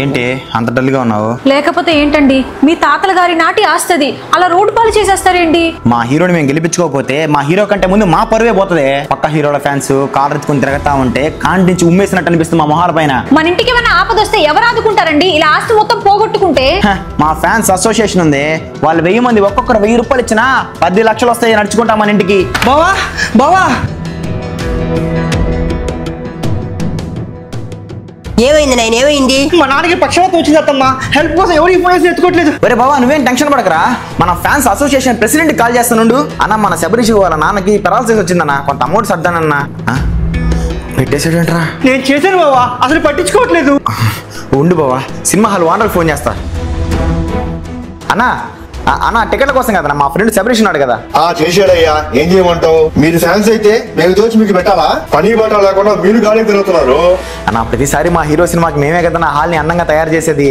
ఏంటి అంత డల్గా ఉన్నావు? లేకపోతే ఏంటండి, మీ తాతల గారి నాటి ఆస్తది అలా రోడ్డు పాలు చేసేస్తారేంటి? మా హీరోని మేము గెలిపించుకోకపోతే మా హీరో కంటే ముందు మా పరువే పోతుంది. పక్క హీరోల ఫ్యాన్స్ కాలర్ ఎత్తుకుని తిరగతా ఉంటే కాంటి నుంచి ఉమ్మేసినట్టు అనిపిస్తుంది మా మొహాల పైన. మన ఇంటికి ఏమైనా ఆపదొస్తే ఎవరు ఆదుకుంటారండి? ఇలా ఆస్తి మొత్తం పోగొట్టుకుంటే. మా ఫ్యాన్స్ అసోసియేషన్ ఉంది, వాళ్ళు 1000 మంది ఒక్కొక్కరు 1000 రూపాయలు ఇచ్చినా 10 లక్షలు వస్తాయి నడుచుకుంటాం మన ఇంటికి. బావా బావా ఏమైంది నాయన? ఏమైంది? మా నాన్నకి పక్షవాతం వచ్చింది అత్తమ్మా. హెల్ప్ కోసం ఎవరు ఈ ఫోన్ ఎత్తుకోవట్లేదు. ఒరే బాబా నువ్వేం టెన్షన్ పడకరా, మన ఫ్యాన్స్ అసోసియేషన్ ప్రెసిడెంట్ కాల్ చేస్తానుండు. అన్న మన శబరీష్ వాళ్ళ నాన్నకి పెరాలసిస్ వచ్చిందన్న, కొంత అమౌంట్ సర్దానన్నా. పెట్టేసాడంట్రా. నేను చేశాను బావా, అసలు పట్టించుకోవట్లేదు. ఉండు బావా, సినిమా హాల్ ఓనర్ ఫోన్ చేస్తా. అన్నా అన్న టికెట్ల కోసం కదా మా ఫ్రెండ్ శబరీష్ ఉన్నాడు కదా. చేసాడయ్యా, ఏం చేయమంటావు? మీరు ఫ్యాన్స్ అయితే మేము దోచి మీకు పెట్టాలా? పని బాట లేకుండా మీరు గాలికి తిరుగుతున్నారు అన్న. ప్రతిసారి మా హీరో సినిమాకి మేమే కదా హాల్ని అందంగా తయారు చేసేది.